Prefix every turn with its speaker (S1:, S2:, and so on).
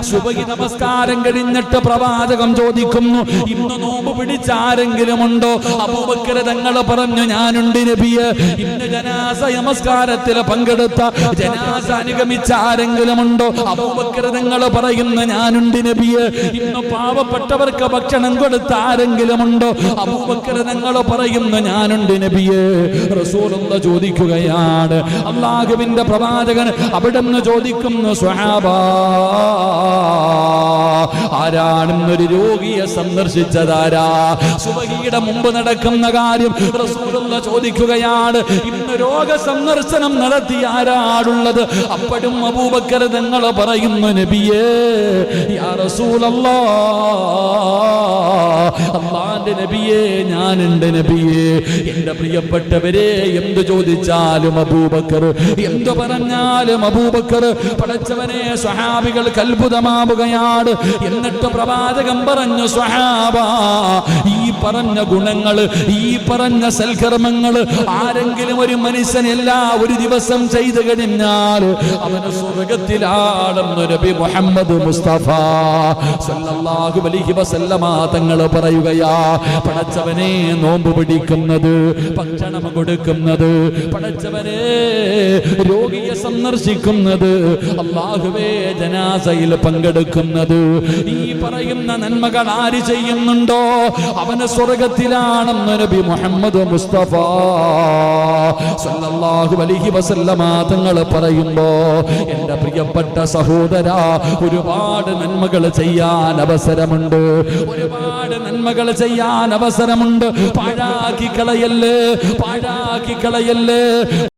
S1: സുബഹി നമസ്കാരം കഴിഞ്ഞിട്ട് പ്രവാചകം ചോദിക്കുന്നു, ഇന്ന് നോമ്പ് പിടിച്ച ആരെങ്കിലും ഉണ്ടോ? അബൂബക്കർ തങ്ങൾ പറഞ്ഞു, ഞാനുണ്ട് നബിയെ. ഇന്ന് ജനാസ നമസ്കാരത്തിൽ പങ്കെടുത്ത ജനാസ അനുഗമിച്ച ആരെങ്കിലും ഉണ്ടോ? അബൂബക്കർ തങ്ങൾ പറയുന്നു, ഞാനുണ്ട് നബിയെ. ഇന്ന് പാവപ്പെട്ടവർക്ക് ഭക്ഷണം കൊടുത്ത ആരെങ്കിലും ഉണ്ടോ? അബൂബക്കർ തങ്ങൾ പറയുന്നു, ഞാനുണ്ട് നബിയെ. റസൂലുള്ളാഹി ചോദിക്കുകയാണ്, അല്ലാഹുവിന്റെ പ്രവാചകൻ അവിടുന്ന് ചോദിക്കുന്നു, സ്വഹാബാ, ആരാണെന്നൊരു രോഗിയെ സന്ദർശിച്ചതാരാ? സുബഹിയുടെ മുമ്പ് നടക്കുന്ന കാര്യം റസൂലുള്ളാഹി ചോദിക്കുകയാണ്. ഇന്ന് രോഗ സന്ദർശനം നടത്തിയ ആരാളുള്ളത്? അപ്പോഴും അബൂബക്കർ തങ്ങൾ പറയുന്നു, നബിയേ, യാ റസൂലല്ലാഹ്, അല്ലാഹുവിന്റെ നബിയേ, ഞാനുണ്ട് നബിയേ. എന്റെ പ്രിയപ്പെട്ടവരെ, എന്ത് ചോദിച്ചാലും അബൂബക്കർ, എന്തു പറഞ്ഞാലും അബൂബക്കർ. പടച്ചവനെ, സ്വഹാബികൾ അത്ഭുതമാവുകയാണ്. എന്നിട്ട് പ്രവാചകൻ പറഞ്ഞു, സ്വഹാബാ, ഈ പറഞ്ഞ ഗുണങ്ങൾ, ഈ പറഞ്ഞ സൽക്കർമ്മങ്ങൾ ആരെങ്കിലും ഒരു മനുഷ്യൻ ഒരു ദിവസം ചെയ്തു കഴിഞ്ഞാൽ അവന് സ്വർഗത്തിലാണെന്ന് നബി മുഹമ്മദ് മുസ്തഫ സല്ലല്ലാഹു അലൈഹി വസല്ലമ തങ്ങൾ പറയുകയാ. പടച്ചവനെ, നോമ്പ് പിടിക്കുന്നത്, ഭക്ഷണം കൊടുക്കുന്നത്, പടച്ചവനെ, രോഗിയെ സന്ദർശിക്കുന്നത്, അല്ലാഹുവേ, ജനാസയിൽ പങ്കെടുക്കുന്നത്, ഈ പറയുന്ന നന്മകൾ ആര് ചെയ്യുന്നുണ്ടോ അവന് സ്വർഗത്തിലാണെന്ന് നബി മുഹമ്മദ് മുസ്തഫ സല്ലല്ലാഹു അലൈഹി വസല്ലമ തങ്ങൾ പറയുമ്പോ, എന്റെ പ്രിയപ്പെട്ട സഹോദരാ, ഒരുപാട് നന്മകൾ ചെയ്യാൻ അവസരമുണ്ട്, ഒരുപാട് നന്മകൾ ചെയ്യാൻ അവസരമുണ്ട്. പാഴാക്കി കളയല്ലേ, പാഴാക്കി കളയല്ലേ.